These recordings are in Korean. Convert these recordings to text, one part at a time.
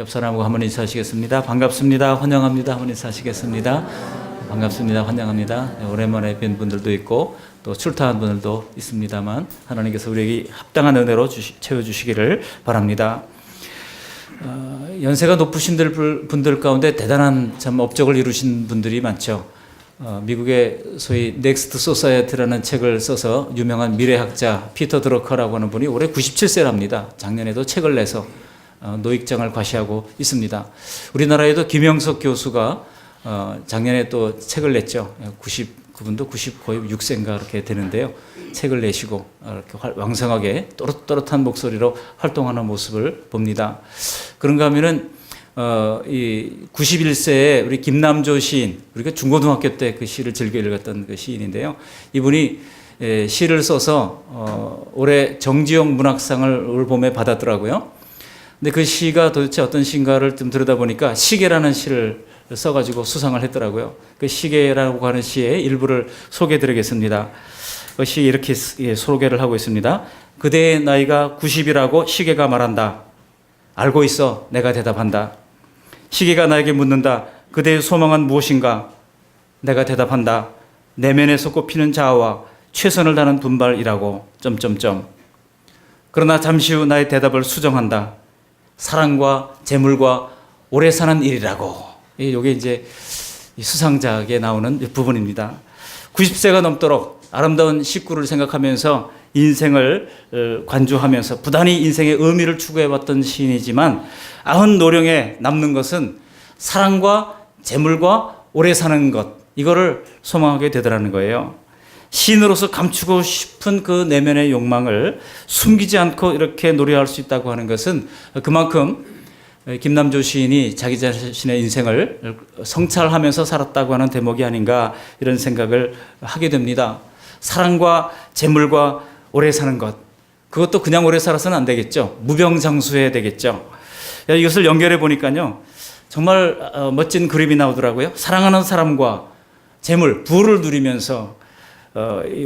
옆 사람하고 한번 인사하시겠습니다. 반갑습니다. 환영합니다. 한번 인사하시겠습니다. 반갑습니다. 환영합니다. 네, 오랜만에 뵌 분들도 있고 또 출타한 분들도 있습니다만 하나님께서 우리에게 합당한 은혜로 채워주시기를 바랍니다. 연세가 높으신 분들 가운데 대단한 참 업적을 이루신 분들이 많죠. 미국의 소위 넥스트 소사이어티라는 책을 써서 유명한 미래학자 피터 드러커라고 하는 분이 올해 97세랍니다. 작년에도 책을 내서 노익장을 과시하고 있습니다. 우리나라에도 김영석 교수가 작년에 또 책을 냈죠. 그분도 거의 6세인가 그렇게 되는데요. 책을 내시고 이렇게 왕성하게 또렷또렷한 목소리로 활동하는 모습을 봅니다. 그런가 하면은 이 91세의 우리 김남조 시인, 우리가 중고등학교 때 그 시를 즐겨 읽었던 그 시인인데요. 이분이 시를 써서 올해 정지용 문학상을 올 봄에 받았더라고요. 근데 그 시가 도대체 어떤 시인가를 좀 들여다보니까 시계라는 시를 써가지고 수상을 했더라고요. 그 시계라고 하는 시의 일부를 소개해드리겠습니다. 그 시 이렇게 소개를 하고 있습니다. 그대의 나이가 90이라고 시계가 말한다. 알고 있어 내가 대답한다. 시계가 나에게 묻는다. 그대의 소망은 무엇인가? 내가 대답한다. 내면에서 꼽히는 자아와 최선을 다하는 분발이라고... 그러나 잠시 후 나의 대답을 수정한다. 사랑과 재물과 오래 사는 일이라고. 이게 이제 수상작에 나오는 부분입니다. 90세가 넘도록 아름다운 식구를 생각하면서 인생을 관주하면서 부단히 인생의 의미를 추구해왔던 시인이지만 90노령에 남는 것은 사랑과 재물과 오래 사는 것, 이거를 소망하게 되더라는 거예요. 시인으로서 감추고 싶은 그 내면의 욕망을 숨기지 않고 이렇게 노래할 수 있다고 하는 것은 그만큼 김남조 시인이 자기 자신의 인생을 성찰하면서 살았다고 하는 대목이 아닌가, 이런 생각을 하게 됩니다. 사랑과 재물과 오래 사는 것, 그것도 그냥 오래 살아서는 안 되겠죠. 무병장수해야 되겠죠. 이것을 연결해 보니까요, 정말 멋진 그림이 나오더라고요. 사랑하는 사람과 재물, 부를 누리면서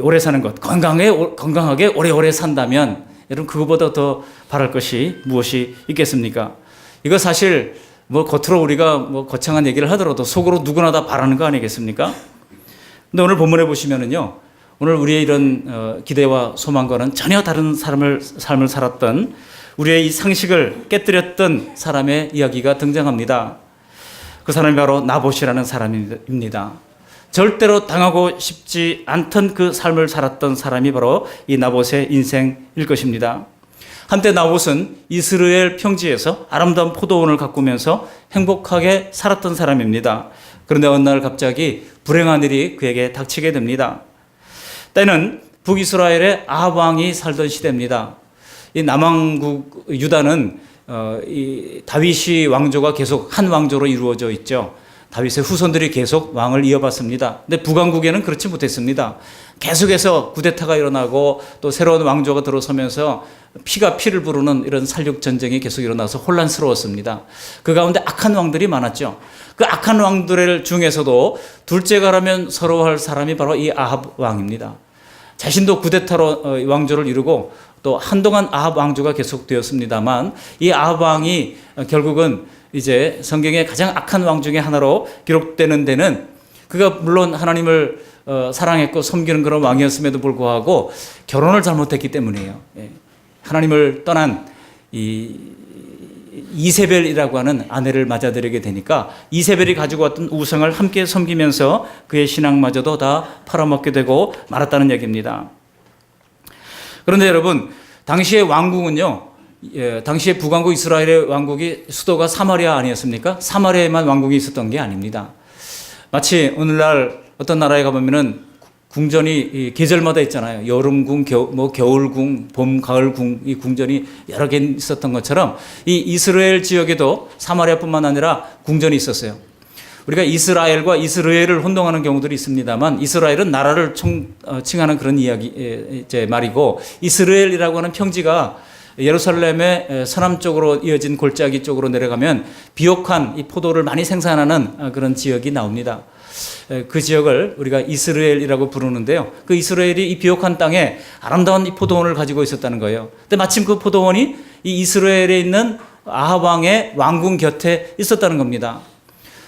오래 사는 것, 건강하게 오래오래 산다면 여러분, 그거보다 더 바랄 것이 무엇이 있겠습니까? 이거 사실 겉으로 우리가 거창한 얘기를 하더라도 속으로 누구나 다 바라는 거 아니겠습니까? 근데 오늘 본문에 보시면은요, 오늘 우리의 이런 기대와 소망과는 전혀 다른 삶을 살았던, 우리의 이 상식을 깨뜨렸던 사람의 이야기가 등장합니다. 그 사람이 바로 나봇이라는 사람입니다. 절대로 당하고 싶지 않던 그 삶을 살았던 사람이 바로 이 나봇의 인생일 것입니다. 한때 나봇은 이스라엘 평지에서 아름다운 포도원을 가꾸면서 행복하게 살았던 사람입니다. 그런데 어느 날 갑자기 불행한 일이 그에게 닥치게 됩니다. 때는 북이스라엘의 아합 왕이 살던 시대입니다. 이 남왕국 유다는 이 다윗이 왕조가 계속 한 왕조로 이루어져 있죠. 다윗의 후손들이 계속 왕을 이어봤습니다. 근데 북왕국에는 그렇지 못했습니다. 계속해서 쿠데타가 일어나고 또 새로운 왕조가 들어서면서 피가 피를 부르는 이런 살육 전쟁이 계속 일어나서 혼란스러웠습니다. 그 가운데 악한 왕들이 많았죠. 그 악한 왕들 중에서도 둘째가라면 서러워할 사람이 바로 이 아합 왕입니다. 자신도 쿠데타로 왕조를 이루고 또 한동안 아합 왕조가 계속되었습니다만, 이 아합 왕이 결국은 이제 성경의 가장 악한 왕 중에 하나로 기록되는 데는, 그가 물론 하나님을 사랑했고 섬기는 그런 왕이었음에도 불구하고 결혼을 잘못했기 때문이에요. 하나님을 떠난 이 이세벨이라고 하는 아내를 맞아들이게 되니까 이세벨이 가지고 왔던 우상을 함께 섬기면서 그의 신앙마저도 다 팔아먹게 되고 말았다는 얘기입니다. 그런데 여러분, 당시의 왕국은요, 당시의 북왕국 이스라엘의 왕국이 수도가 사마리아 아니었습니까? 사마리아에만 왕국이 있었던 게 아닙니다. 마치 오늘날 어떤 나라에 가보면은 궁전이 계절마다 있잖아요. 여름궁, 겨울궁, 봄, 가을궁, 이 궁전이 여러 개 있었던 것처럼 이 이스라엘 지역에도 사마리아뿐만 아니라 궁전이 있었어요. 우리가 이스라엘과 이스라엘을 혼동하는 경우들이 있습니다만, 이스라엘은 나라를 칭하는 그런 말이고, 이스라엘이라고 하는 평지가 예루살렘의 서남쪽으로 이어진 골짜기 쪽으로 내려가면 비옥한 이 포도를 많이 생산하는 그런 지역이 나옵니다. 그 지역을 우리가 이스라엘이라고 부르는데요. 그 이스라엘이 이 비옥한 땅에 아름다운 이 포도원을 가지고 있었다는 거예요. 근데 마침 그 포도원이 이 이스라엘에 있는 아합 왕의 왕궁 곁에 있었다는 겁니다.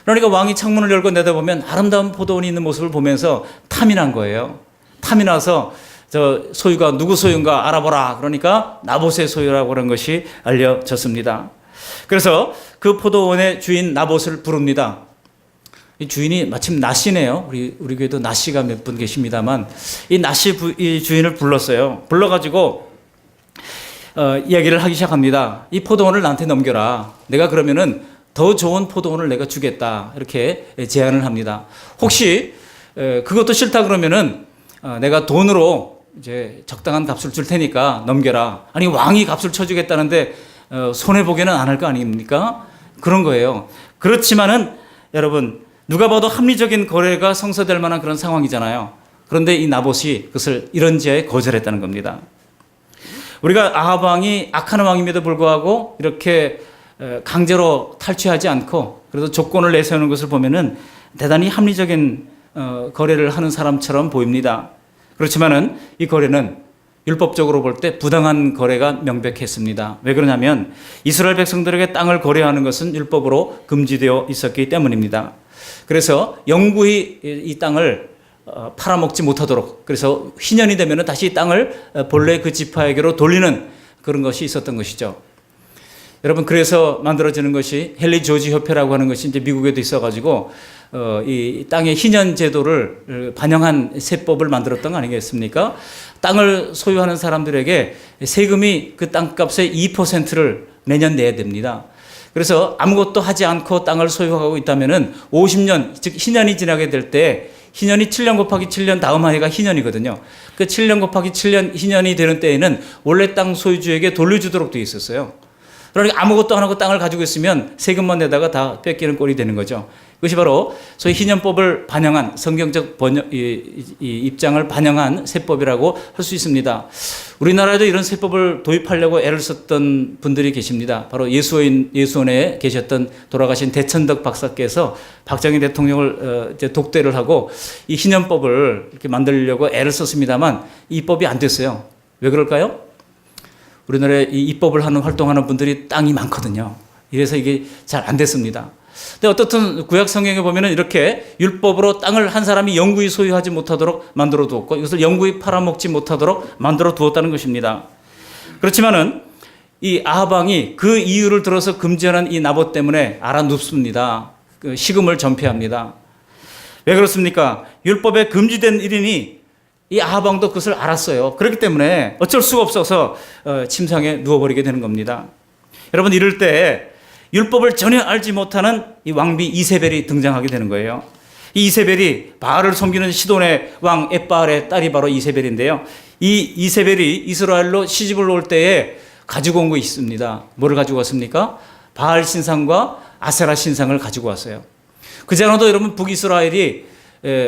그러니까 왕이 창문을 열고 내다보면 아름다운 포도원이 있는 모습을 보면서 탐이 난 거예요. 탐이 나서 저 소유가 누구 소유인가 알아보라. 그러니까 나봇의 소유라고 그런 것이 알려졌습니다. 그래서 그 포도원의 주인 나봇을 부릅니다. 이 주인이 마침 나씨네요. 우리 교회도 나씨가 몇 분 계십니다만 이 나씨 이 주인을 불렀어요. 불러가지고 이야기를 하기 시작합니다. 이 포도원을 나한테 넘겨라. 내가 그러면은 더 좋은 포도원을 내가 주겠다. 이렇게 제안을 합니다. 혹시 그것도 싫다 그러면은 내가 돈으로 이제 적당한 값을 줄 테니까 넘겨라. 아니 왕이 값을 쳐주겠다는데 손해 보기는 안 할 거 아닙니까? 그런 거예요. 그렇지만은 여러분 누가 봐도 합리적인 거래가 성사될 만한 그런 상황이잖아요. 그런데 이 나봇이 그것을 이런 지하에 거절했다는 겁니다. 우리가 아합 왕이 악한 왕임에도 불구하고 이렇게 강제로 탈취하지 않고 그래도 조건을 내세우는 것을 보면은 대단히 합리적인 거래를 하는 사람처럼 보입니다. 그렇지만은 이 거래는 율법적으로 볼 때 부당한 거래가 명백했습니다. 왜 그러냐면 이스라엘 백성들에게 땅을 거래하는 것은 율법으로 금지되어 있었기 때문입니다. 그래서 영구히 이 땅을 팔아먹지 못하도록 그래서 희년이 되면 다시 이 땅을 본래 그 지파에게로 돌리는 그런 것이 있었던 것이죠. 여러분 그래서 만들어지는 것이 헨리 조지 협회라고 하는 것이 이제 미국에도 있어가지고 이 땅의 희년 제도를 반영한 세법을 만들었던 거 아니겠습니까? 땅을 소유하는 사람들에게 세금이 그 땅값의 2%를 매년 내야 됩니다. 그래서 아무것도 하지 않고 땅을 소유하고 있다면은 50년 즉 희년이 지나게 될 때 희년이 7년 곱하기 7년 다음 한 해가 희년이거든요. 그 7년 곱하기 7년 희년이 되는 때에는 원래 땅 소유주에게 돌려주도록 되어 있었어요. 그러니까 아무것도 안 하고 땅을 가지고 있으면 세금만 내다가 다 뺏기는 꼴이 되는 거죠. 그것이 바로 소위 희년법을 반영한 성경적 입장을 반영한 세법이라고 할 수 있습니다. 우리나라에도 이런 세법을 도입하려고 애를 썼던 분들이 계십니다. 바로 예수원에 계셨던 돌아가신 대천덕 박사께서 박정희 대통령을 이제 독대를 하고 이 희년법을 이렇게 만들려고 애를 썼습니다만 이 법이 안 됐어요. 왜 그럴까요? 우리나라에 이 입법을 하는 활동하는 분들이 땅이 많거든요. 이래서 이게 잘 안 됐습니다. 근데 어떻든 구약 성경에 보면은 이렇게 율법으로 땅을 한 사람이 영구히 소유하지 못하도록 만들어 두었고 이것을 영구히 팔아먹지 못하도록 만들어 두었다는 것입니다. 그렇지만은 이 아합 왕이 그 이유를 들어서 금지하는 이 나봇 때문에 알아눕습니다. 그 시금을 전폐합니다. 왜 그렇습니까? 율법에 금지된 일이니 이 아합 왕도 그것을 알았어요. 그렇기 때문에 어쩔 수가 없어서 침상에 누워버리게 되는 겁니다. 여러분 이럴 때 율법을 전혀 알지 못하는 이 왕비 이세벨이 등장하게 되는 거예요. 이 이세벨이 바알을 섬기는 시돈의 왕 엣바알의 딸이 바로 이세벨인데요. 이 이세벨이 이스라엘로 시집을 올 때에 가지고 온 거 있습니다. 뭐를 가지고 왔습니까? 바알 신상과 아세라 신상을 가지고 왔어요. 그지 않아도 여러분 북이스라엘이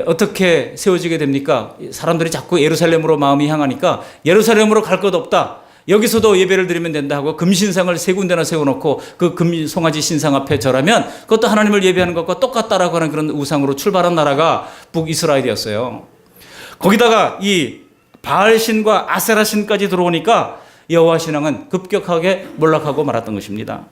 어떻게 세워지게 됩니까? 사람들이 자꾸 예루살렘으로 마음이 향하니까 예루살렘으로 갈 것 없다. 여기서도 예배를 드리면 된다 하고 금신상을 세 군데나 세워놓고 그 송아지 신상 앞에 절하면 그것도 하나님을 예배하는 것과 똑같다라고 하는 그런 우상으로 출발한 나라가 북이스라엘이었어요. 거기다가 이 바알신과 아세라신까지 들어오니까 여호와 신앙은 급격하게 몰락하고 말았던 것입니다.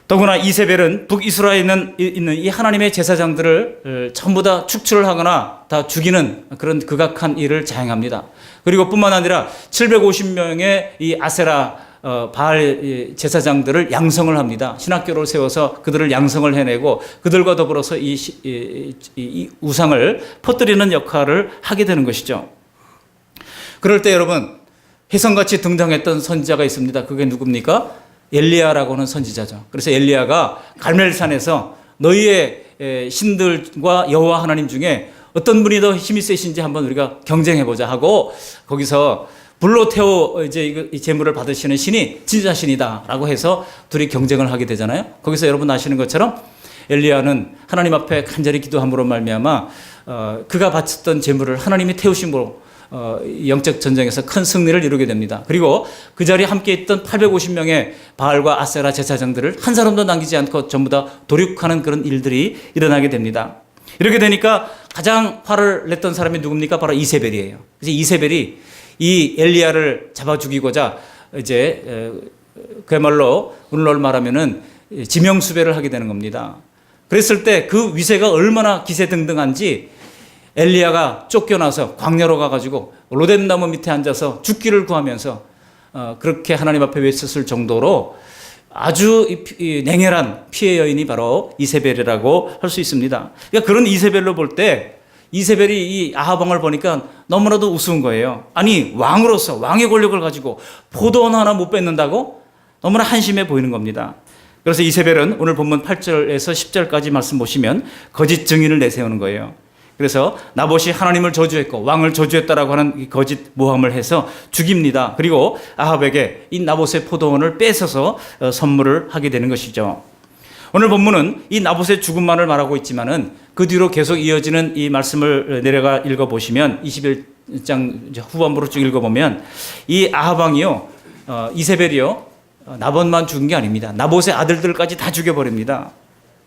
더구나 이세벨은 북이스라엘에 있는 이 하나님의 제사장들을 전부 다 축출을 하거나 다 죽이는 그런 극악한 일을 자행합니다. 그리고 뿐만 아니라 750명의 이 아세라 바알 제사장들을 양성을 합니다. 신학교를 세워서 그들을 양성을 해내고 그들과 더불어서 이 우상을 퍼뜨리는 역할을 하게 되는 것이죠. 그럴 때 여러분 혜성같이 등장했던 선지자가 있습니다. 그게 누굽니까? 엘리야라고 하는 선지자죠. 그래서 엘리야가 갈멜산에서 너희의 신들과 여호와 하나님 중에 어떤 분이 더 힘이 세신지 한번 우리가 경쟁해보자 하고 거기서 불로 태워 이제 이 제물을 받으시는 신이 진짜 신이다라고 해서 둘이 경쟁을 하게 되잖아요. 거기서 여러분 아시는 것처럼 엘리야는 하나님 앞에 간절히 기도함으로 말미암아 그가 바쳤던 제물을 하나님이 태우심으로 영적 전쟁에서 큰 승리를 이루게 됩니다. 그리고 그 자리에 함께 있던 850명의 바알과 아세라 제사장들을 한 사람도 남기지 않고 전부 다 도륙하는 그런 일들이 일어나게 됩니다. 이렇게 되니까 가장 화를 냈던 사람이 누굽니까? 바로 이세벨이에요. 그래서 이세벨이 이 엘리야를 잡아 죽이고자 이제 그야말로 오늘날 말하면은 지명수배를 하게 되는 겁니다. 그랬을 때 그 위세가 얼마나 기세등등한지 엘리야가 쫓겨나서 광야로 가가지고 로뎀나무 밑에 앉아서 죽기를 구하면서 그렇게 하나님 앞에 외쳤을 정도로 아주 냉혈한 피해 여인이 바로 이세벨이라고 할 수 있습니다. 그러니까 그런 이세벨로 볼 때 이세벨이 이 아합 왕을 보니까 너무나도 우스운 거예요. 아니 왕으로서 왕의 권력을 가지고 포도원 하나 못 뺏는다고 너무나 한심해 보이는 겁니다. 그래서 이세벨은 오늘 본문 8절에서 10절까지 말씀 보시면 거짓 증인을 내세우는 거예요. 그래서 나봇이 하나님을 저주했고 왕을 저주했다라고 하는 이 거짓 모함을 해서 죽입니다. 그리고 아합에게 이 나봇의 포도원을 뺏어서 선물을 하게 되는 것이죠. 오늘 본문은 이 나봇의 죽음만을 말하고 있지만은 그 뒤로 계속 이어지는 이 말씀을 내려가 읽어보시면 21장 후반부로 쭉 읽어보면 이 아합 왕이요 이세벨이요 나봇만 죽은 게 아닙니다. 나봇의 아들들까지 다 죽여버립니다.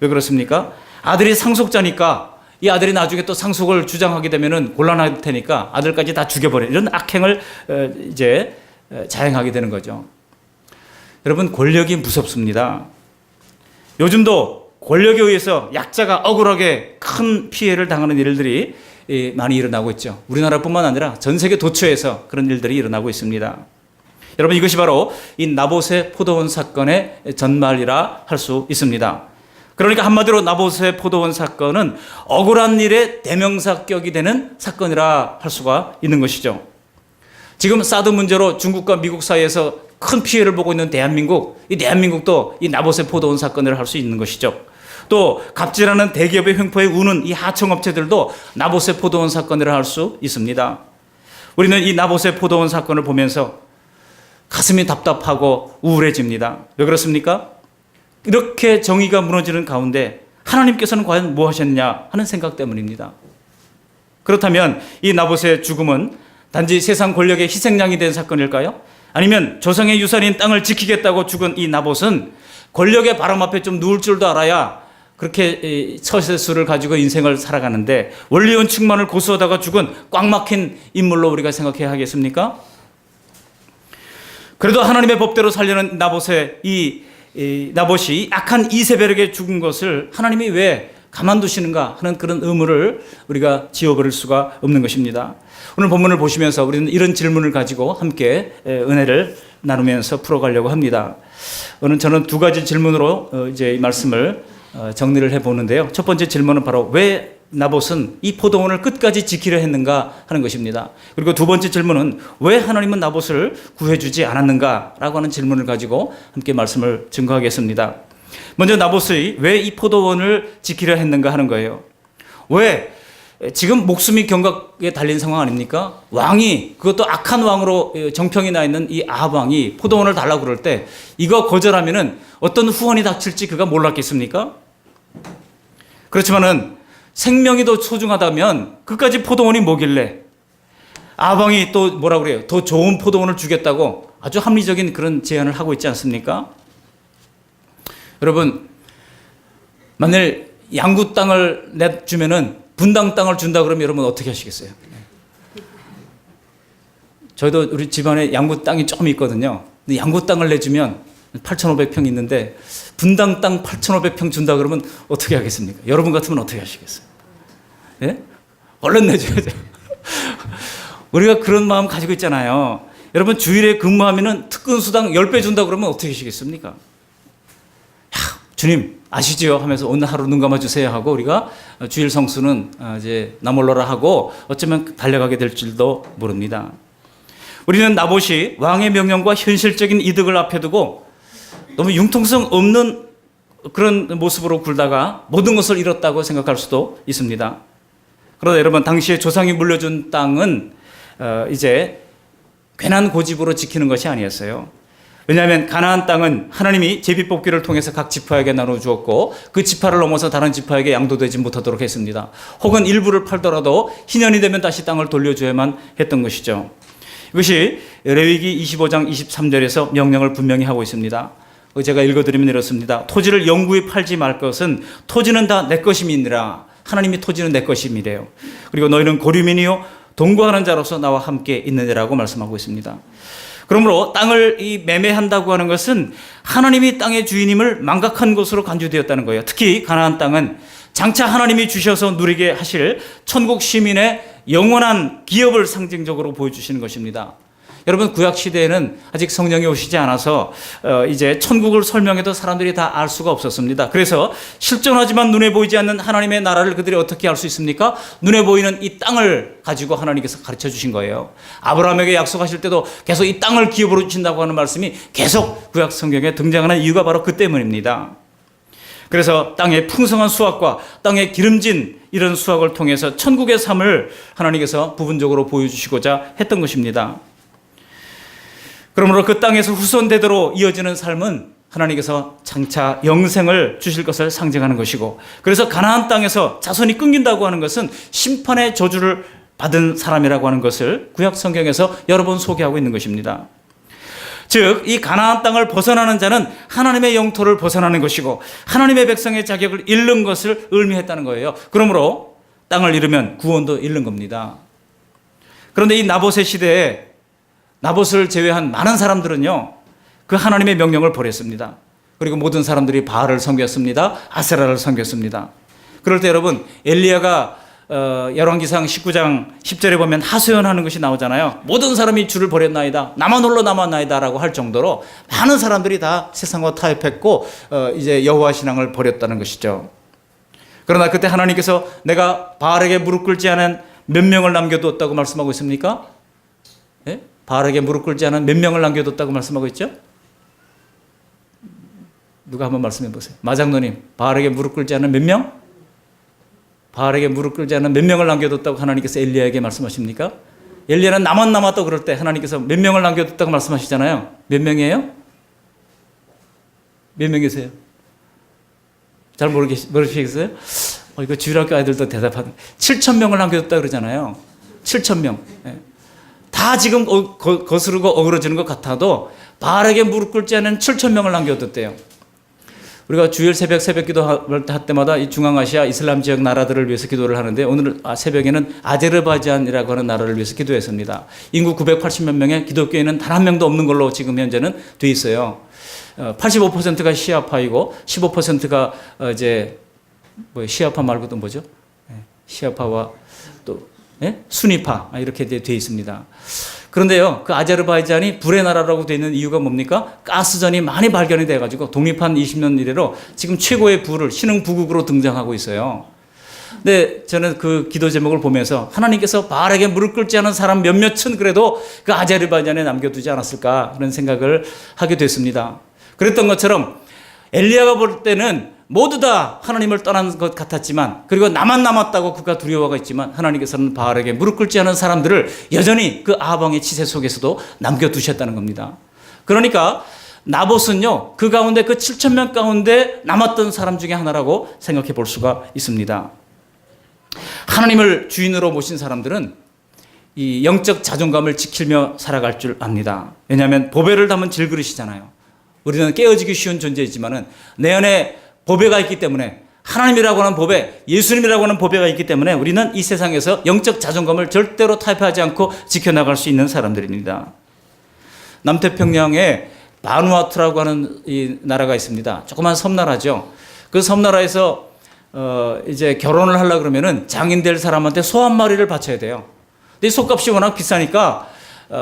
왜 그렇습니까? 아들이 상속자니까 이 아들이 나중에 또 상속을 주장하게 되면은 곤란할 테니까 아들까지 다 죽여버려. 이런 악행을 이제 자행하게 되는 거죠. 여러분, 권력이 무섭습니다. 요즘도 권력에 의해서 약자가 억울하게 큰 피해를 당하는 일들이 많이 일어나고 있죠. 우리나라뿐만 아니라 전 세계 도처에서 그런 일들이 일어나고 있습니다. 여러분, 이것이 바로 이 나봇의 포도원 사건의 전말이라 할 수 있습니다. 그러니까 한마디로 나봇의 포도원 사건은 억울한 일의 대명사격이 되는 사건이라 할 수가 있는 것이죠. 지금 사드 문제로 중국과 미국 사이에서 큰 피해를 보고 있는 대한민국, 이 대한민국도 이 나봇의 포도원 사건을 할 수 있는 것이죠. 또 갑질하는 대기업의 횡포에 우는 이 하청업체들도 나봇의 포도원 사건을 할 수 있습니다. 우리는 이 나봇의 포도원 사건을 보면서 가슴이 답답하고 우울해집니다. 왜 그렇습니까? 이렇게 정의가 무너지는 가운데 하나님께서는 과연 뭐 하셨냐 하는 생각 때문입니다. 그렇다면 이 나봇의 죽음은 단지 세상 권력의 희생양이 된 사건일까요? 아니면 조상의 유산인 땅을 지키겠다고 죽은 이 나봇은 권력의 바람 앞에 좀 누울 줄도 알아야 그렇게 처세술을 가지고 인생을 살아가는데 원리원 측만을 고수하다가 죽은 꽉 막힌 인물로 우리가 생각해야 하겠습니까? 그래도 하나님의 법대로 살려는 나봇의 나봇이 악한 이세벨에게 죽은 것을 하나님이 왜 가만두시는가 하는 그런 의문을 우리가 지워버릴 수가 없는 것입니다. 오늘 본문을 보시면서 우리는 이런 질문을 가지고 함께 은혜를 나누면서 풀어가려고 합니다. 오늘 저는 두 가지 질문으로 이제 이 말씀을 정리를 해보는데요. 첫 번째 질문은 바로 왜 나봇은 이 포도원을 끝까지 지키려 했는가 하는 것입니다. 그리고 두 번째 질문은 왜 하나님은 나봇을 구해주지 않았는가라고 하는 질문을 가지고 함께 말씀을 증거하겠습니다. 먼저 나봇이 왜 이 포도원을 지키려 했는가 하는 거예요. 왜? 지금 목숨이 경각에 달린 상황 아닙니까? 왕이, 그것도 악한 왕으로 정평이 나 있는 이 아합 왕이 포도원을 달라고 그럴 때 이거 거절하면은 어떤 후원이 닥칠지 그가 몰랐겠습니까? 그렇지만은 생명이 더 소중하다면 끝까지 포도원이 뭐길래 아합 왕이 또 뭐라 그래요? 더 좋은 포도원을 주겠다고 아주 합리적인 그런 제안을 하고 있지 않습니까? 여러분, 만일 양구 땅을 내주면은 분당 땅을 준다 그러면 여러분 어떻게 하시겠어요? 저희도 우리 집안에 양구 땅이 좀 있거든요. 근데 양구 땅을 내주면 8,500평 있는데 분당 땅 8,500평 준다 그러면 어떻게 하겠습니까? 여러분 같으면 어떻게 하시겠어요? 예? 얼른 내줘야죠. 우리가 그런 마음 가지고 있잖아요. 여러분 주일에 근무하면은 특근수당 10배 준다 그러면 어떻게 하시겠습니까? 야, 주님 아시지요? 하면서 오늘 하루 눈 감아주세요 하고 우리가 주일 성수는 이제 나몰라라 하고 어쩌면 달려가게 될 줄도 모릅니다. 우리는 나봇이 왕의 명령과 현실적인 이득을 앞에 두고 너무 융통성 없는 그런 모습으로 굴다가 모든 것을 잃었다고 생각할 수도 있습니다. 그러나 여러분, 당시에 조상이 물려준 땅은 이제 괜한 고집으로 지키는 것이 아니었어요. 왜냐하면 가나안 땅은 하나님이 제비뽑기를 통해서 각 지파에게 나눠주었고 그 지파를 넘어서 다른 지파에게 양도되지 못하도록 했습니다. 혹은 일부를 팔더라도 희년이 되면 다시 땅을 돌려줘야만 했던 것이죠. 이것이 레위기 25장 23절에서 명령을 분명히 하고 있습니다. 제가 읽어드리면 이렇습니다. 토지를 영구히 팔지 말 것은 토지는 다 내 것임이니라. 하나님이 토지는 내 것임이래요. 그리고 너희는 고류민이요 동거하는 자로서 나와 함께 있느니라고 말씀하고 있습니다. 그러므로 땅을 이 매매한다고 하는 것은 하나님이 땅의 주인임을 망각한 것으로 간주되었다는 거예요. 특히 가나안 땅은 장차 하나님이 주셔서 누리게 하실 천국 시민의 영원한 기업을 상징적으로 보여주시는 것입니다. 여러분, 구약 시대에는 아직 성령이 오시지 않아서 이제 천국을 설명해도 사람들이 다 알 수가 없었습니다. 그래서 실존하지만 눈에 보이지 않는 하나님의 나라를 그들이 어떻게 알 수 있습니까? 눈에 보이는 이 땅을 가지고 하나님께서 가르쳐 주신 거예요. 아브라함에게 약속하실 때도 계속 이 땅을 기업으로 주신다고 하는 말씀이 계속 구약 성경에 등장하는 이유가 바로 그 때문입니다. 그래서 땅의 풍성한 수확과 땅의 기름진 이런 수확을 통해서 천국의 삶을 하나님께서 부분적으로 보여주시고자 했던 것입니다. 그러므로 그 땅에서 후손대대로 이어지는 삶은 하나님께서 장차 영생을 주실 것을 상징하는 것이고, 그래서 가나안 땅에서 자손이 끊긴다고 하는 것은 심판의 저주를 받은 사람이라고 하는 것을 구약 성경에서 여러 번 소개하고 있는 것입니다. 즉, 이 가나안 땅을 벗어나는 자는 하나님의 영토를 벗어나는 것이고 하나님의 백성의 자격을 잃는 것을 의미했다는 거예요. 그러므로 땅을 잃으면 구원도 잃는 겁니다. 그런데 이 나봇의 시대에 나봇을 제외한 많은 사람들은요, 그 하나님의 명령을 버렸습니다. 그리고 모든 사람들이 바알을 섬겼습니다. 아세라를 섬겼습니다. 그럴 때 여러분, 엘리야가 열왕기상 19장 10절에 보면 하소연하는 것이 나오잖아요. 모든 사람이 주를 버렸나이다, 나만 홀로 남았나이다 라고 할 정도로 많은 사람들이 다 세상과 타협했고 이제 여호와 신앙을 버렸다는 것이죠. 그러나 그때 하나님께서 내가 바알에게 무릎 꿇지 않은 몇 명을 남겨두었다고 말씀하고 있습니까? 예? 바알에게 무릎 꿇지 않은 몇 명을 남겨뒀다고 말씀하고 있죠? 누가 한번 말씀해 보세요. 마장로님, 바알에게 무릎 꿇지 않은 몇 명? 바알에게 무릎 꿇지 않은 몇 명을 남겨뒀다고 하나님께서 엘리야에게 말씀하십니까? 엘리야는 나만 남았다고 그럴 때 하나님께서 몇 명을 남겨뒀다고 말씀하시잖아요. 몇 명이에요? 몇 명이세요? 잘 모르시겠어요? 이거 주일학교 아이들도 대답하는 7,000명을 남겨뒀다고 그러잖아요. 7,000명. 예. 다 지금 거스르고 어그러지는 것 같아도 바알에게 무릎 꿇지 않은 7,000명을 남겨뒀대요. 우리가 주일 새벽 기도 할 때마다 이 중앙아시아 이슬람 지역 나라들을 위해서 기도를 하는데, 오늘 새벽에는 아제르바이잔이라고 하는 나라를 위해서 기도했습니다. 인구 980만 명의 기독교인은 단 한 명도 없는 걸로 지금 현재는 돼 있어요. 85%가 시아파이고 15%가 이제 시아파 말고도 뭐죠? 시아파와 또 수니파 이렇게 돼 있습니다. 그런데요, 그 아제르바이잔이 불의 나라라고 되어 있는 이유가 뭡니까? 가스전이 많이 발견이 돼가지고 독립한 20년 이래로 지금 최고의 부를 신흥부국으로 등장하고 있어요. 근데 저는 그 기도 제목을 보면서 하나님께서 바알에게 무릎 꿇지 않은 사람 몇몇은 그래도 그 아제르바이잔에 남겨두지 않았을까 그런 생각을 하게 됐습니다. 그랬던 것처럼 엘리야가 볼 때는 모두 다 하나님을 떠난 것 같았지만, 그리고 나만 남았다고 그가 두려워가 있지만, 하나님께서는 바알에게 무릎 꿇지 않은 사람들을 여전히 그 아방의 치세 속에서도 남겨두셨다는 겁니다. 그러니까 나봇은요, 그 가운데 그 7,000명 가운데 남았던 사람 중에 하나라고 생각해 볼 수가 있습니다. 하나님을 주인으로 모신 사람들은 이 영적 자존감을 지키며 살아갈 줄 압니다. 왜냐하면 보배를 담은 질그릇이잖아요. 우리는 깨어지기 쉬운 존재이지만은 내 안에 보배가 있기 때문에, 하나님이라고 하는 보배, 예수님이라고 하는 보배가 있기 때문에 우리는 이 세상에서 영적 자존감을 절대로 타협하지 않고 지켜나갈 수 있는 사람들입니다. 남태평양에 바누아투라고 하는 이 나라가 있습니다. 조그만 섬나라죠. 그 섬나라에서 이제 결혼을 하려고 그러면은 장인 될 사람한테 소 한 마리를 바쳐야 돼요. 근데 소값이 워낙 비싸니까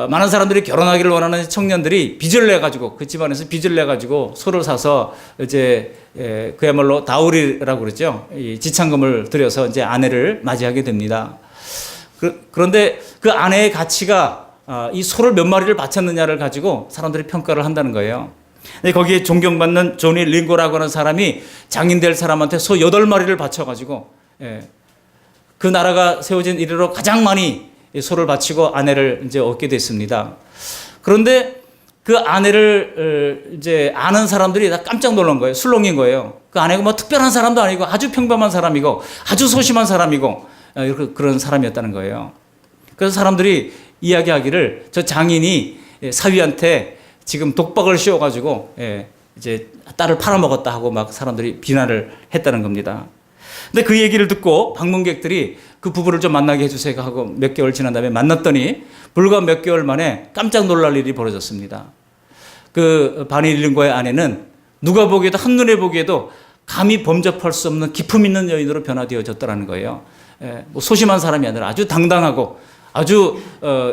많은 사람들이 결혼하기를 원하는 청년들이 빚을 내가지고, 그 집안에서 빚을 내가지고 소를 사서 이제 그야말로 다우리라고 그러죠. 이 지참금을 들여서 이제 아내를 맞이하게 됩니다. 그런데 그 아내의 가치가 이 소를 몇 마리를 바쳤느냐를 가지고 사람들이 평가를 한다는 거예요. 거기에 존경받는 조니 링고라고 하는 사람이 장인 될 사람한테 소 8마리를 바쳐가지고 그 나라가 세워진 이래로 가장 많이 소를 바치고 아내를 이제 얻게 됐습니다. 그런데 그 아내를 이제 아는 사람들이 다 깜짝 놀란 거예요. 술렁인 거예요. 그 아내가 뭐 특별한 사람도 아니고 아주 평범한 사람이고 아주 소심한 사람이고 그런 사람이었다는 거예요. 그래서 사람들이 이야기하기를 저 장인이 사위한테 지금 독박을 씌워가지고 이제 딸을 팔아먹었다 하고 막 사람들이 비난을 했다는 겁니다. 근데 그 얘기를 듣고 방문객들이 그 부부를 좀 만나게 해주세요 하고 몇 개월 지난 다음에 만났더니 불과 몇 개월 만에 깜짝 놀랄 일이 벌어졌습니다. 그 바닐린과의 아내는 누가 보기에도 한눈에 보기에도 감히 범접할 수 없는 기품 있는 여인으로 변화되어졌다는 거예요. 뭐 소심한 사람이 아니라 아주 당당하고 아주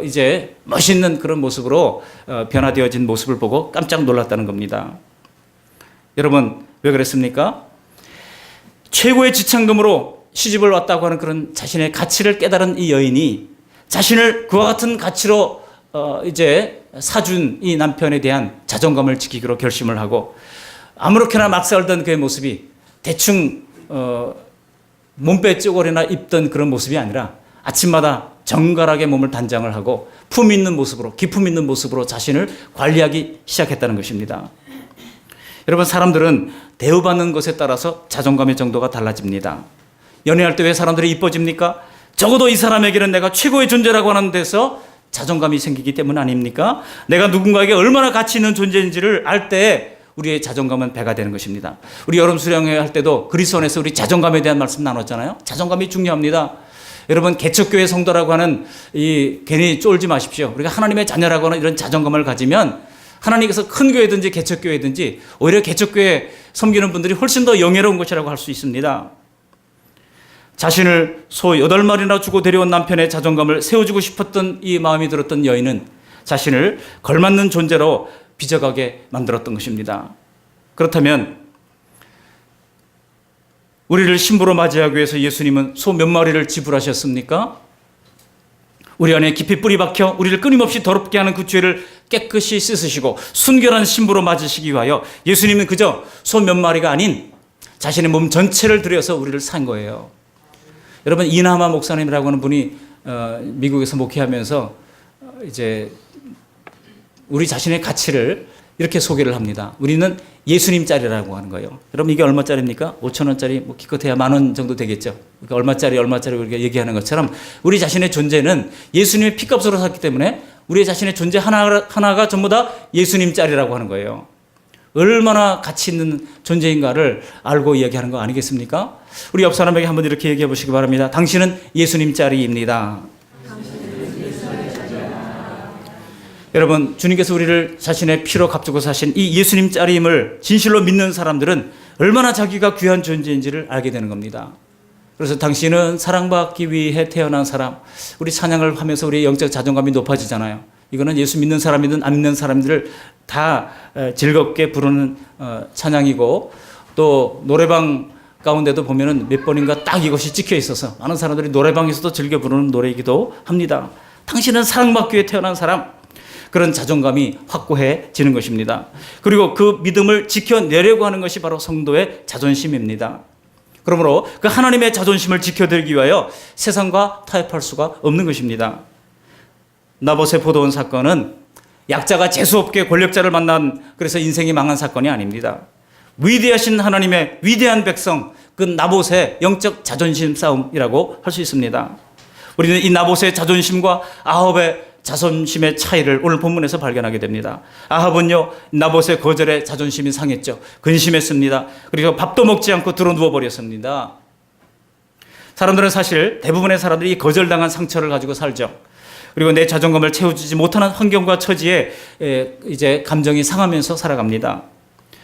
이제 멋있는 그런 모습으로 변화되어진 모습을 보고 깜짝 놀랐다는 겁니다. 여러분 왜 그랬습니까? 최고의 지창금으로 시집을 왔다고 하는 그런 자신의 가치를 깨달은 이 여인이 자신을 그와 같은 가치로 이제 사준 이 남편에 대한 자존감을 지키기로 결심을 하고 아무렇게나 막 살던 그의 모습이 대충 몸빼 쪼고리나 입던 그런 모습이 아니라 아침마다 정갈하게 몸을 단장을 하고 품 있는 모습으로 기품 있는 모습으로 자신을 관리하기 시작했다는 것입니다. 여러분 사람들은 대우받는 것에 따라서 자존감의 정도가 달라집니다. 연애할 때 왜 사람들이 이뻐집니까? 적어도 이 사람에게는 내가 최고의 존재라고 하는 데서 자존감이 생기기 때문 아닙니까? 내가 누군가에게 얼마나 가치 있는 존재인지를 알 때 우리의 자존감은 배가 되는 것입니다. 우리 여름 수련회 할 때도 그리스도 안에서 우리 자존감에 대한 말씀 나눴잖아요. 자존감이 중요합니다. 여러분 개척교회 성도라고 하는 이 괜히 쫄지 마십시오. 우리가 하나님의 자녀라고 하는 이런 자존감을 가지면 하나님께서 큰 교회든지 개척교회든지 오히려 개척교회 섬기는 분들이 훨씬 더 영예로운 것이라고 할 수 있습니다. 자신을 소 8마리나 주고 데려온 남편의 자존감을 세워주고 싶었던 이 마음이 들었던 여인은 자신을 걸맞는 존재로 빚어가게 만들었던 것입니다. 그렇다면 우리를 신부로 맞이하기 위해서 예수님은 소 몇 마리를 지불하셨습니까? 우리 안에 깊이 뿌리 박혀 우리를 끊임없이 더럽게 하는 그 죄를 깨끗이 씻으시고 순결한 신부로 맞으시기 위하여 예수님은 그저 소 몇 마리가 아닌 자신의 몸 전체를 들여서 우리를 산 거예요. 여러분 이나마 목사님이라고 하는 분이 미국에서 목회하면서 이제 우리 자신의 가치를 이렇게 소개를 합니다. 우리는 예수님짜리라고 하는 거예요. 여러분 이게 얼마짜리입니까? 5,000원짜리 뭐 기껏해야 10,000원 정도 되겠죠. 그러니까 얼마짜리 우리가 얘기하는 것처럼 우리 자신의 존재는 예수님의 피값으로 샀기 때문에 우리 자신의 존재 하나가 전부 다 예수님짜리라고 하는 거예요. 얼마나 가치 있는 존재인가를 알고 이야기하는 거 아니겠습니까? 우리 옆 사람에게 한번 이렇게 얘기해 보시기 바랍니다. 당신은 예수님짜리입니다. 여러분 주님께서 우리를 자신의 피로 값주고 사신 이 예수님짜리임을 진실로 믿는 사람들은 얼마나 자기가 귀한 존재인지를 알게 되는 겁니다. 그래서 당신은 사랑받기 위해 태어난 사람, 우리 찬양을 하면서 우리의 영적 자존감이 높아지잖아요. 이거는 예수 믿는 사람이든 안 믿는 사람들을 다 즐겁게 부르는 찬양이고 또 노래방 가운데도 보면은 몇 번인가 딱 이것이 찍혀 있어서 많은 사람들이 노래방에서도 즐겨 부르는 노래이기도 합니다. 당신은 사랑받기 위해 태어난 사람, 그런 자존감이 확고해지는 것입니다. 그리고 그 믿음을 지켜내려고 하는 것이 바로 성도의 자존심입니다. 그러므로 그 하나님의 자존심을 지켜드리기 위하여 세상과 타협할 수가 없는 것입니다. 나봇의 포도원 사건은 약자가 재수없게 권력자를 만난 그래서 인생이 망한 사건이 아닙니다. 위대하신 하나님의 위대한 백성, 그 나봇의 영적 자존심 싸움이라고 할 수 있습니다. 우리는 이 나봇의 자존심과 아합의 자존심의 차이를 오늘 본문에서 발견하게 됩니다. 아합은요 나봇의 거절에 자존심이 상했죠. 근심했습니다. 그리고 밥도 먹지 않고 드러누워 버렸습니다. 사람들은 사실 대부분의 사람들이 이 거절당한 상처를 가지고 살죠. 그리고 내 자존감을 채워주지 못하는 환경과 처지에 이제 감정이 상하면서 살아갑니다.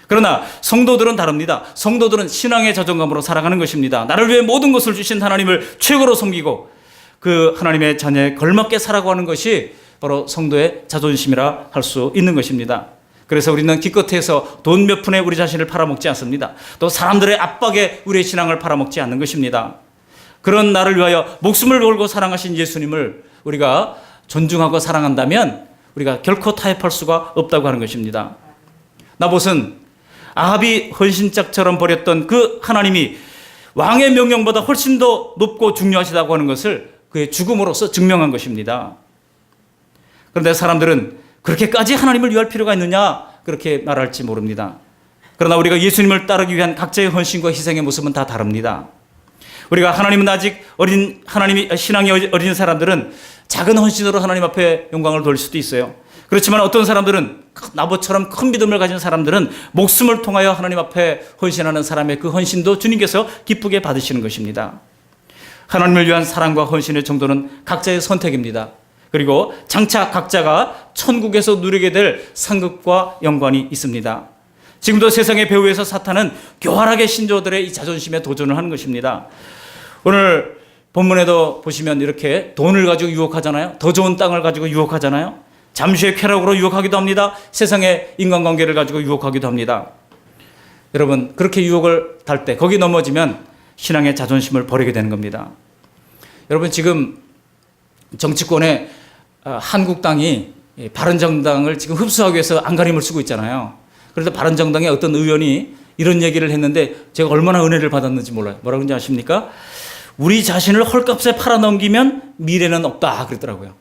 그러나 성도들은 다릅니다. 성도들은 신앙의 자존감으로 살아가는 것입니다. 나를 위해 모든 것을 주신 하나님을 최고로 섬기고 그 하나님의 자녀에 걸맞게 살아가는 것이 바로 성도의 자존심이라 할 수 있는 것입니다. 그래서 우리는 기껏해서 돈 몇 푼에 우리 자신을 팔아먹지 않습니다. 또 사람들의 압박에 우리의 신앙을 팔아먹지 않는 것입니다. 그런 나를 위하여 목숨을 걸고 사랑하신 예수님을 우리가 존중하고 사랑한다면 우리가 결코 타협할 수가 없다고 하는 것입니다. 나봇은 아합이 헌신짝처럼 버렸던 그 하나님이 왕의 명령보다 훨씬 더 높고 중요하시다고 하는 것을 그의 죽음으로써 증명한 것입니다. 그런데 사람들은 그렇게까지 하나님을 위할 필요가 있느냐 그렇게 말할지 모릅니다. 그러나 우리가 예수님을 따르기 위한 각자의 헌신과 희생의 모습은 다 다릅니다. 우리가 하나님은 아직 하나님이 신앙이 어린 사람들은 작은 헌신으로 하나님 앞에 영광을 돌릴 수도 있어요. 그렇지만 어떤 사람들은 나봇처럼 큰 믿음을 가진 사람들은 목숨을 통하여 하나님 앞에 헌신하는 사람의 그 헌신도 주님께서 기쁘게 받으시는 것입니다. 하나님을 위한 사랑과 헌신의 정도는 각자의 선택입니다. 그리고 장차 각자가 천국에서 누리게 될 상급과 영광이 있습니다. 지금도 세상의 배후에서 사탄은 교활하게 신조들의 이 자존심에 도전을 하는 것입니다. 오늘 본문에도 보시면 이렇게 돈을 가지고 유혹하잖아요. 더 좋은 땅을 가지고 유혹하잖아요. 잠시의 쾌락으로 유혹하기도 합니다. 세상의 인간관계를 가지고 유혹하기도 합니다. 여러분, 그렇게 유혹을 달 때 거기 넘어지면 신앙의 자존심을 버리게 되는 겁니다. 여러분, 지금 정치권에 한국당이 바른정당을 지금 흡수하기 위해서 안간힘을 쓰고 있잖아요. 그런데 바른정당의 어떤 의원이 이런 얘기를 했는데 제가 얼마나 은혜를 받았는지 몰라요. 뭐라고 하는지 아십니까? 우리 자신을 헐값에 팔아넘기면 미래는 없다 그랬더라고요.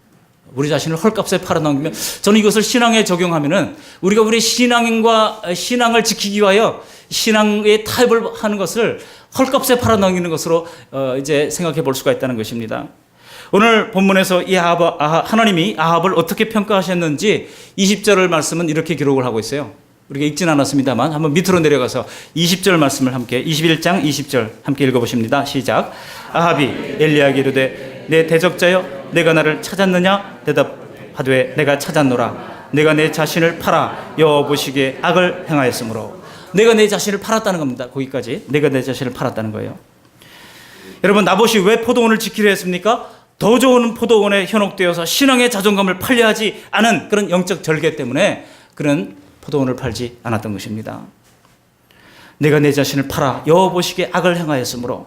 우리 자신을 헐값에 팔아넘기면, 저는 이것을 신앙에 적용하면은 우리가 우리 신앙을 지키기 위하여 신앙의 타협을 하는 것을 헐값에 팔아넘기는 것으로 이제 생각해 볼 수가 있다는 것입니다. 오늘 본문에서 이 하나님이 아합을 어떻게 평가하셨는지 20절 말씀은 이렇게 기록을 하고 있어요. 우리가 읽진 않았습니다만 한번 밑으로 내려가서 20절 말씀을 함께, 21장 20절 함께 읽어보십니다. 시작. 아합이 엘리야에게 이르되 내 대적자여 내가 나를 찾았느냐? 대답하되 내가 찾았노라. 내가 내 자신을 팔아 여호와 보시기에 악을 행하였으므로. 내가 내 자신을 팔았다는 겁니다. 거기까지 내가 내 자신을 팔았다는 거예요. 여러분, 나봇이 왜 포도원을 지키려 했습니까? 더 좋은 포도원에 현혹되어서 신앙의 자존감을 팔려 하지 않은 그런 영적 절개 때문에 그런 포도원을 팔지 않았던 것입니다. 내가 내 자신을 팔아 여호와 보시기에 악을 행하였으므로.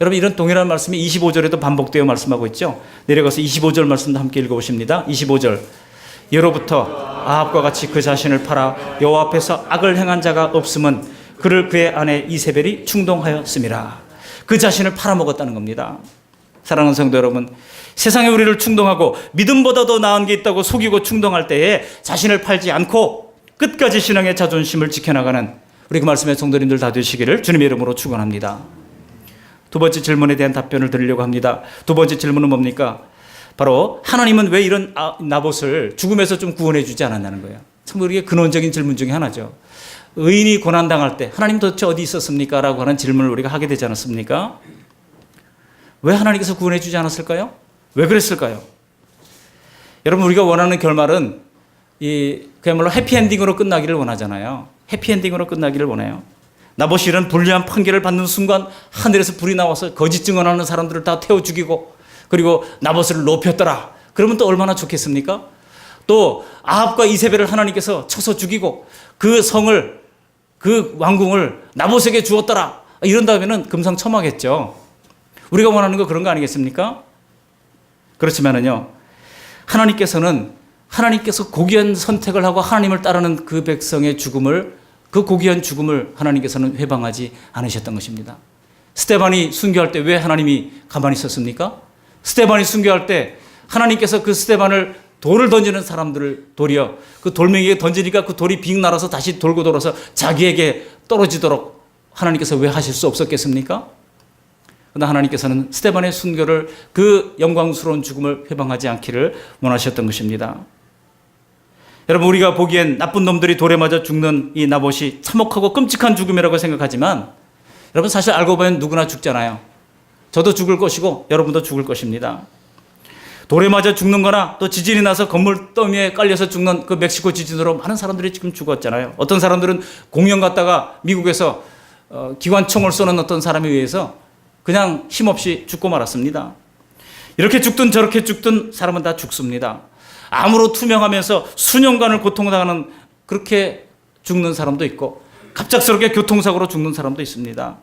여러분, 이런 동일한 말씀이 25절에도 반복되어 말씀하고 있죠. 내려가서 25절 말씀도 함께 읽어보십니다. 25절. 예로부터 아합과 같이 그 자신을 팔아 여호와 앞에서 악을 행한 자가 없음은 그를 그의 아내 이세벨이 충동하였음이라. 그 자신을 팔아먹었다는 겁니다. 사랑하는 성도 여러분, 세상에 우리를 충동하고 믿음보다 더 나은 게 있다고 속이고 충동할 때에 자신을 팔지 않고 끝까지 신앙의 자존심을 지켜나가는 우리 그 말씀의 성도님들 다 되시기를 주님의 이름으로 축원합니다. 두 번째 질문에 대한 답변을 드리려고 합니다. 두 번째 질문은 뭡니까? 바로 하나님은 왜 이런 나봇을 죽음에서 좀 구원해 주지 않았냐는 거예요. 참 우리의 근원적인 질문 중에 하나죠. 의인이 고난당할 때 하나님 도대체 어디 있었습니까? 라고 하는 질문을 우리가 하게 되지 않았습니까? 왜 하나님께서 구원해 주지 않았을까요? 왜 그랬을까요? 여러분, 우리가 원하는 결말은 그야말로 해피엔딩으로 끝나기를 원하잖아요. 해피엔딩으로 끝나기를 원해요. 나봇이 이런 불리한 판결을 받는 순간 하늘에서 불이 나와서 거짓 증언하는 사람들을 다 태워 죽이고, 그리고 나봇을 높였더라. 그러면 또 얼마나 좋겠습니까? 또 아합과 이세벨을 하나님께서 쳐서 죽이고 그 성을, 그 왕궁을 나봇에게 주었더라. 이런 다음에는 금상첨화겠죠. 우리가 원하는 거 그런 거 아니겠습니까? 그렇지만은요, 하나님께서 고귀한 선택을 하고 하나님을 따르는 그 백성의 죽음을, 그 고귀한 죽음을 하나님께서는 회방하지 않으셨던 것입니다. 스데반이 순교할 때 왜 하나님이 가만히 있었습니까? 스데반이 순교할 때 하나님께서 그 스데반을 돌을 던지는 사람들을 도리어 그 돌멩이에 던지니까 그 돌이 빙 날아서 다시 돌고 돌아서 자기에게 떨어지도록 하나님께서 왜 하실 수 없었겠습니까? 그러나 하나님께서는 스데반의 순교를, 그 영광스러운 죽음을 회방하지 않기를 원하셨던 것입니다. 여러분, 우리가 보기엔 나쁜 놈들이 돌에 맞아 죽는 이 나봇이 참혹하고 끔찍한 죽음이라고 생각하지만, 여러분, 사실 알고 보면 누구나 죽잖아요. 저도 죽을 것이고 여러분도 죽을 것입니다. 돌에 맞아 죽는 거나 또 지진이 나서 건물 더미에 깔려서 죽는 그 멕시코 지진으로 많은 사람들이 지금 죽었잖아요. 어떤 사람들은 공연 갔다가 미국에서 기관총을 쏘는 어떤 사람에 의해서 그냥 힘없이 죽고 말았습니다. 이렇게 죽든 저렇게 죽든 사람은 다 죽습니다. 암으로 투명하면서 수년간을 고통당하는, 그렇게 죽는 사람도 있고, 갑작스럽게 교통사고로 죽는 사람도 있습니다.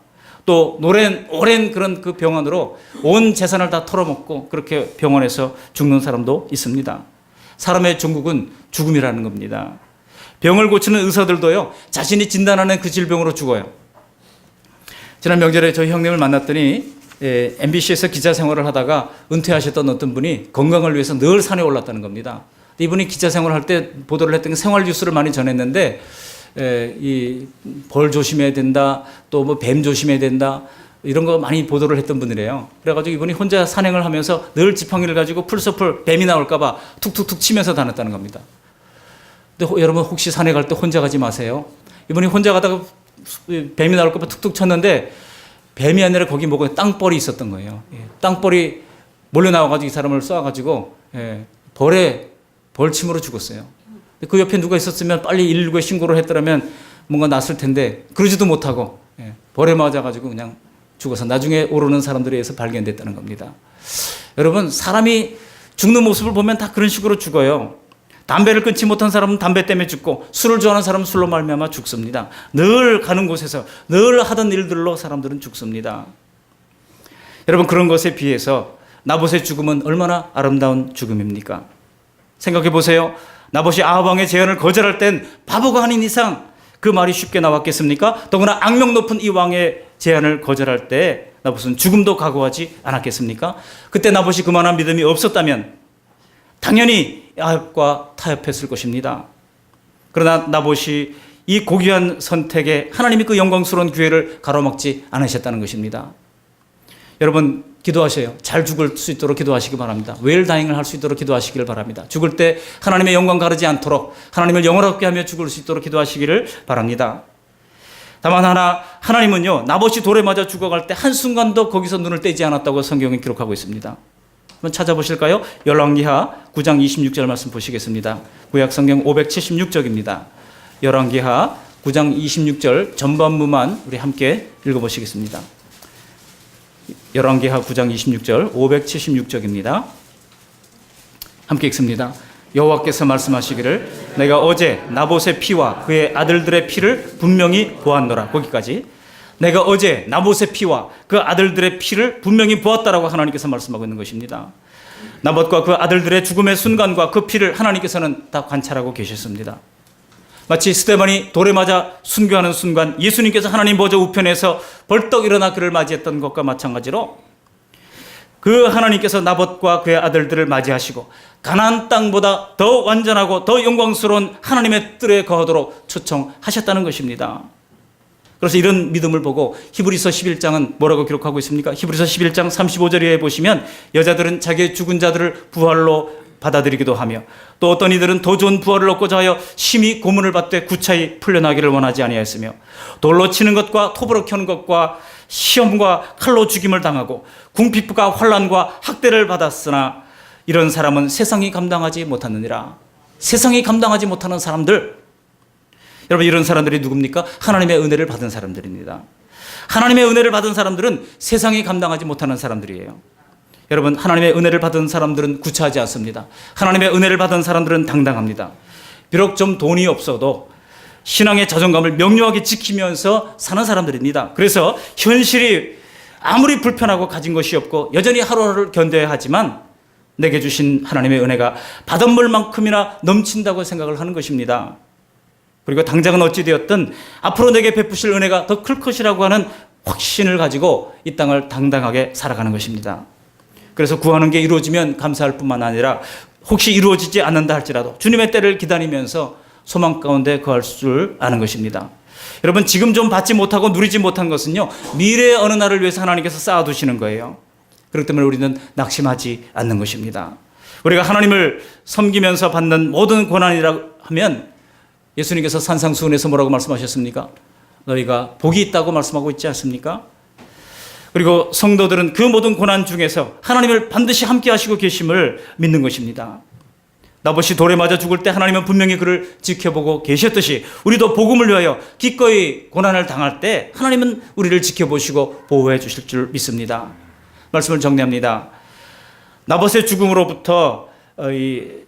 또 오랜 그런 그 병원으로 온 재산을 다 털어먹고 그렇게 병원에서 죽는 사람도 있습니다. 사람의 종국은 죽음이라는 겁니다. 병을 고치는 의사들도요, 자신이 진단하는 그 질병으로 죽어요. 지난 명절에 저희 형님을 만났더니 MBC에서 기자 생활을 하다가 은퇴하셨던 어떤 분이 건강을 위해서 늘 산에 올랐다는 겁니다. 이분이 기자 생활을 할 때 보도를 했던 게 생활 뉴스를 많이 전했는데, 이 벌 조심해야 된다, 또 뭐 뱀 조심해야 된다, 이런 거 많이 보도를 했던 분이래요. 그래가지고 이분이 혼자 산행을 하면서 늘 지팡이를 가지고 풀숲을 뱀이 나올까봐 툭툭툭 치면서 다녔다는 겁니다. 근데 여러분, 혹시 산에 갈 때 혼자 가지 마세요. 이분이 혼자 가다가 뱀이 나올까봐 툭툭 쳤는데 뱀이 아니라 거기 뭐가 땅벌이 있었던 거예요. 땅벌이 몰려 나와가지고 이 사람을 쏴가지고 벌침으로 죽었어요. 그 옆에 누가 있었으면 빨리 119에 신고를 했더라면 뭔가 났을 텐데 그러지도 못하고 벌에 맞아가지고 그냥 죽어서 나중에 오르는 사람들에 의해서 발견됐다는 겁니다. 여러분, 사람이 죽는 모습을 보면 다 그런 식으로 죽어요. 담배를 끊지 못한 사람은 담배 때문에 죽고 술을 좋아하는 사람은 술로 말미암아 죽습니다. 늘 가는 곳에서 늘 하던 일들로 사람들은 죽습니다. 여러분, 그런 것에 비해서 나봇의 죽음은 얼마나 아름다운 죽음입니까? 생각해 보세요. 나봇이 아합 왕의 제안을 거절할 땐 바보가 아닌 이상 그 말이 쉽게 나왔겠습니까? 더구나 악명 높은 이 왕의 제안을 거절할 때 나봇은 죽음도 각오하지 않았겠습니까? 그때 나봇이 그만한 믿음이 없었다면 당연히 아합과 타협했을 것입니다. 그러나 나봇이 이 고귀한 선택에 하나님이 그 영광스러운 기회를 가로막지 않으셨다는 것입니다. 여러분, 기도하셔요. 잘 죽을 수 있도록 기도하시기 바랍니다. 웰다잉을 할 수 있도록 기도하시기를 바랍니다. 죽을 때 하나님의 영광 가르지 않도록 하나님을 영원하게 하며 죽을 수 있도록 기도하시기를 바랍니다. 다만 하나님은요, 나봇이 돌에 맞아 죽어갈 때 한순간도 거기서 눈을 떼지 않았다고 성경에 기록하고 있습니다. 한번 찾아보실까요? 열왕기하 9장 26절 말씀 보시겠습니다. 구약 성경 576쪽입니다. 열왕기하 9장 26절 전반부만 우리 함께 읽어보시겠습니다. 열왕기하 9장 26절 576쪽입니다. 함께 읽습니다. 여호와께서 말씀하시기를 내가 어제 나봇의 피와 그의 아들들의 피를 분명히 보았노라. 거기까지. 내가 어제 나봇의 피와 그 아들들의 피를 분명히 보았다라고 하나님께서 말씀하고 있는 것입니다. 나봇과 그 아들들의 죽음의 순간과 그 피를 하나님께서는 다 관찰하고 계셨습니다. 마치 스데반이 돌에 맞아 순교하는 순간 예수님께서 하나님 보좌 우편에서 벌떡 일어나 그를 맞이했던 것과 마찬가지로 그 하나님께서 나봇과 그의 아들들을 맞이하시고 가나안 땅보다 더 완전하고 더 영광스러운 하나님의 뜰에 거하도록 초청하셨다는 것입니다. 그래서 이런 믿음을 보고 히브리서 11장은 뭐라고 기록하고 있습니까? 히브리서 11장 35절에 보시면 여자들은 자기의 죽은 자들을 부활로 받아들이기도 하며 또 어떤 이들은 더 좋은 부활을 얻고자 하여 심히 고문을 받되 구차히 풀려나기를 원하지 아니하였으며 돌로 치는 것과 톱으로 켜는 것과 시험과 칼로 죽임을 당하고 궁핍과 환난과 학대를 받았으나 이런 사람은 세상이 감당하지 못하느니라. 세상이 감당하지 못하는 사람들, 여러분, 이런 사람들이 누굽니까? 하나님의 은혜를 받은 사람들입니다. 하나님의 은혜를 받은 사람들은 세상이 감당하지 못하는 사람들이에요. 여러분, 하나님의 은혜를 받은 사람들은 구차하지 않습니다. 하나님의 은혜를 받은 사람들은 당당합니다. 비록 좀 돈이 없어도 신앙의 자존감을 명료하게 지키면서 사는 사람들입니다. 그래서 현실이 아무리 불편하고 가진 것이 없고 여전히 하루하루를 견뎌야 하지만 내게 주신 하나님의 은혜가 바닷물만큼이나 넘친다고 생각을 하는 것입니다. 그리고 당장은 어찌되었든 앞으로 내게 베푸실 은혜가 더 클 것이라고 하는 확신을 가지고 이 땅을 당당하게 살아가는 것입니다. 그래서 구하는 게 이루어지면 감사할 뿐만 아니라 혹시 이루어지지 않는다 할지라도 주님의 때를 기다리면서 소망 가운데 거할 줄 아는 것입니다. 여러분, 지금 좀 받지 못하고 누리지 못한 것은요, 미래의 어느 날을 위해서 하나님께서 쌓아두시는 거예요. 그렇기 때문에 우리는 낙심하지 않는 것입니다. 우리가 하나님을 섬기면서 받는 모든 고난이라 하면 예수님께서 산상수훈에서 뭐라고 말씀하셨습니까? 너희가 복이 있다고 말씀하고 있지 않습니까? 그리고 성도들은 그 모든 고난 중에서 하나님을 반드시 함께 하시고 계심을 믿는 것입니다. 나봇이 돌에 맞아 죽을 때 하나님은 분명히 그를 지켜보고 계셨듯이 우리도 복음을 위하여 기꺼이 고난을 당할 때 하나님은 우리를 지켜보시고 보호해 주실 줄 믿습니다. 말씀을 정리합니다. 나봇의 죽음으로부터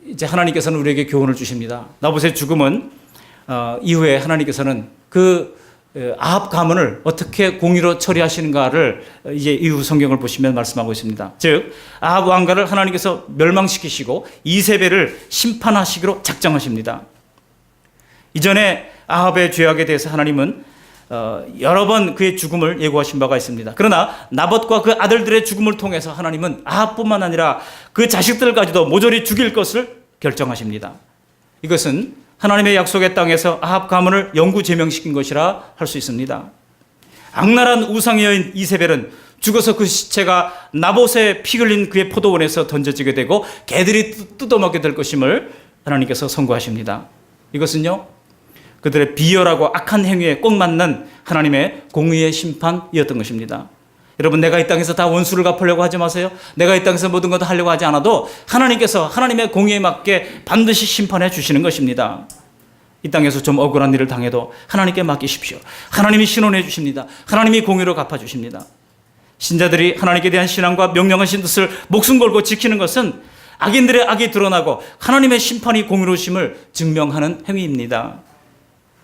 이제 하나님께서는 우리에게 교훈을 주십니다. 나봇의 죽음은 이후에 하나님께서는 그 아합 가문을 어떻게 공의로 처리하시는가를 이제 이후 성경을 보시면 말씀하고 있습니다. 즉 아합 왕가를 하나님께서 멸망시키시고 이세벨을 심판하시기로 작정하십니다. 이전에 아합의 죄악에 대해서 하나님은 여러 번 그의 죽음을 예고하신 바가 있습니다. 그러나 나봇과 그 아들들의 죽음을 통해서 하나님은 아합뿐만 아니라 그 자식들까지도 모조리 죽일 것을 결정하십니다. 이것은 하나님의 약속의 땅에서 아합 가문을 영구 제명시킨 것이라 할 수 있습니다. 악랄한 우상의 여인 이세벨은 죽어서 그 시체가 나봇의 피 흘린 그의 포도원에서 던져지게 되고 개들이 뜯어먹게 될 것임을 하나님께서 선고하십니다. 이것은요, 그들의 비열하고 악한 행위에 꼭 맞는 하나님의 공의의 심판이었던 것입니다. 여러분, 내가 이 땅에서 다 원수를 갚으려고 하지 마세요. 내가 이 땅에서 모든 것 다 하려고 하지 않아도 하나님께서 하나님의 공의에 맞게 반드시 심판해 주시는 것입니다. 이 땅에서 좀 억울한 일을 당해도 하나님께 맡기십시오. 하나님이 신원해 주십니다. 하나님이 공의로 갚아주십니다. 신자들이 하나님께 대한 신앙과 명령하신 뜻을 목숨 걸고 지키는 것은 악인들의 악이 드러나고 하나님의 심판이 공의로우심을 증명하는 행위입니다.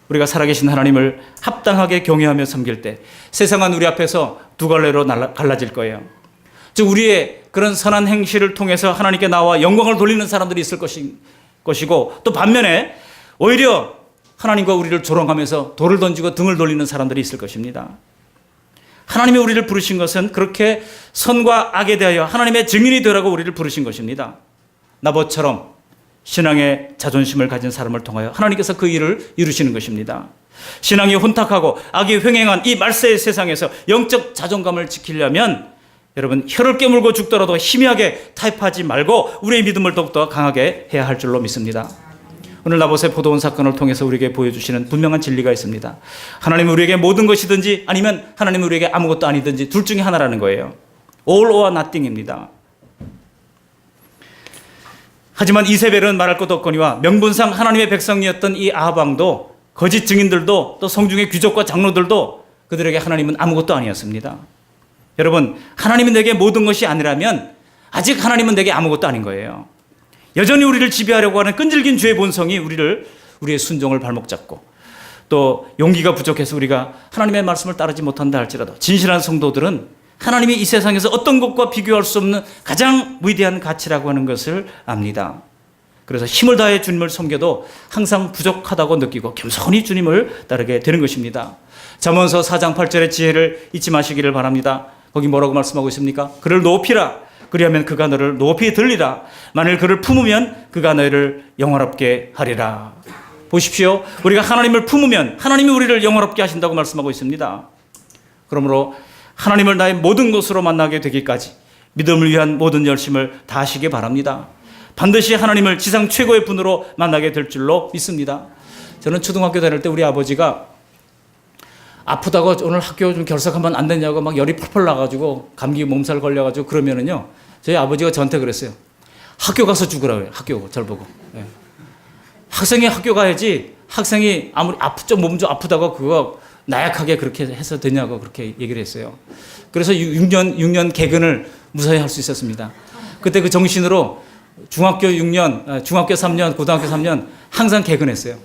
우리가 살아계신 하나님을 합당하게 경외하며 섬길 때 세상은 우리 앞에서 두 갈래로 갈라질 거예요. 즉, 우리의 그런 선한 행실을 통해서 하나님께 나와 영광을 돌리는 사람들이 있을 것이고, 또 반면에 오히려 하나님과 우리를 조롱하면서 돌을 던지고 등을 돌리는 사람들이 있을 것입니다. 하나님이 우리를 부르신 것은 그렇게 선과 악에 대하여 하나님의 증인이 되라고 우리를 부르신 것입니다. 나봇처럼 신앙의 자존심을 가진 사람을 통하여 하나님께서 그 일을 이루시는 것입니다. 신앙이 혼탁하고 악이 횡행한 이 말세의 세상에서 영적 자존감을 지키려면 여러분, 혀를 깨물고 죽더라도 희미하게 타협하지 말고 우리의 믿음을 더욱더 강하게 해야 할 줄로 믿습니다. 오늘 나봇의 포도원 사건을 통해서 우리에게 보여주시는 분명한 진리가 있습니다. 하나님은 우리에게 모든 것이든지 아니면 하나님은 우리에게 아무것도 아니든지 둘 중에 하나라는 거예요. All or nothing입니다. 하지만 이세벨은 말할 것도 없거니와 명분상 하나님의 백성이었던 이 아합 왕도, 거짓 증인들도, 또 성중의 귀족과 장로들도 그들에게 하나님은 아무것도 아니었습니다. 여러분, 하나님이 내게 모든 것이 아니라면 아직 하나님은 내게 아무것도 아닌 거예요. 여전히 우리를 지배하려고 하는 끈질긴 죄의 본성이 우리의 순종을 발목 잡고, 또 용기가 부족해서 우리가 하나님의 말씀을 따르지 못한다 할지라도 진실한 성도들은 하나님이 이 세상에서 어떤 것과 비교할 수 없는 가장 위대한 가치라고 하는 것을 압니다. 그래서 힘을 다해 주님을 섬겨도 항상 부족하다고 느끼고 겸손히 주님을 따르게 되는 것입니다. 잠언서 4장 8절의 지혜를 잊지 마시기를 바랍니다. 거기 뭐라고 말씀하고 있습니까? 그를 높이라. 그리하면 그가 너를 높이 들리라. 만일 그를 품으면 그가 너를 영화롭게 하리라. 보십시오. 우리가 하나님을 품으면 하나님이 우리를 영화롭게 하신다고 말씀하고 있습니다. 그러므로 하나님을 나의 모든 것으로 만나게 되기까지 믿음을 위한 모든 열심을 다하시기 바랍니다. 반드시 하나님을 지상 최고의 분으로 만나게 될 줄로 믿습니다. 저는 초등학교 다닐 때 우리 아버지가 아프다고 오늘 학교 좀 결석하면 안 되냐고 막 열이 펄펄 나가지고 감기 몸살 걸려가지고 그러면은요, 저희 아버지가 저한테 그랬어요. 학교 가서 죽으라 그래요. 학교 절 보고. 예. 학생이 학교 가야지, 학생이 아무리 몸 좀 아프다고 그거 나약하게 그렇게 해서 되냐고 그렇게 얘기를 했어요. 그래서 6년 개근을 무사히 할 수 있었습니다. 그때 그 정신으로 중학교 6년, 중학교 3년, 고등학교 3년 항상 개근했어요.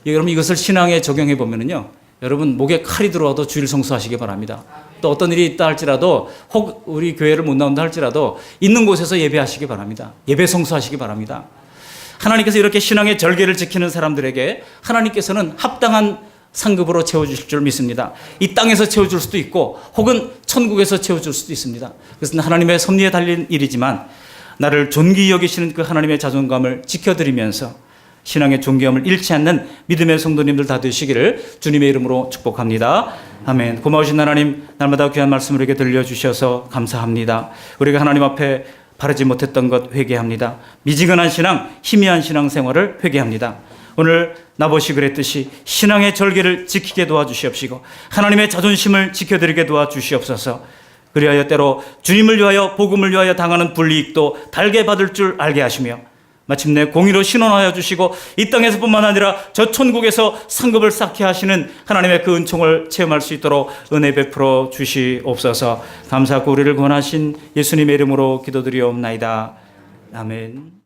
여러분, 이것을 신앙에 적용해 보면은요, 여러분 목에 칼이 들어와도 주일 성수하시기 바랍니다. 또 어떤 일이 있다 할지라도, 혹 우리 교회를 못 나온다 할지라도 있는 곳에서 예배하시기 바랍니다. 예배 성수하시기 바랍니다. 하나님께서 이렇게 신앙의 절개를 지키는 사람들에게 하나님께서는 합당한 상급으로 채워주실 줄 믿습니다. 이 땅에서 채워줄 수도 있고 혹은 천국에서 채워줄 수도 있습니다. 그것은 하나님의 섭리에 달린 일이지만 나를 존귀히 여기시는 그 하나님의 자존감을 지켜드리면서 신앙의 존귀함을 잃지 않는 믿음의 성도님들 다 되시기를 주님의 이름으로 축복합니다. 아멘. 고마우신 하나님, 날마다 귀한 말씀을 우리에게 들려주셔서 감사합니다. 우리가 하나님 앞에 바르지 못했던 것 회개합니다. 미지근한 신앙, 희미한 신앙 생활을 회개합니다. 오늘 나봇이 그랬듯이 신앙의 절개를 지키게 도와주시옵시고 하나님의 자존심을 지켜드리게 도와주시옵소서. 그리하여 때로 주님을 위하여 복음을 위하여 당하는 불이익도 달게 받을 줄 알게 하시며 마침내 공의로 신원하여 주시고 이 땅에서뿐만 아니라 저 천국에서 상급을 쌓게 하시는 하나님의 그 은총을 체험할 수 있도록 은혜 베풀어 주시옵소서. 감사하고 우리를 권하신 예수님의 이름으로 기도드리옵나이다. 아멘.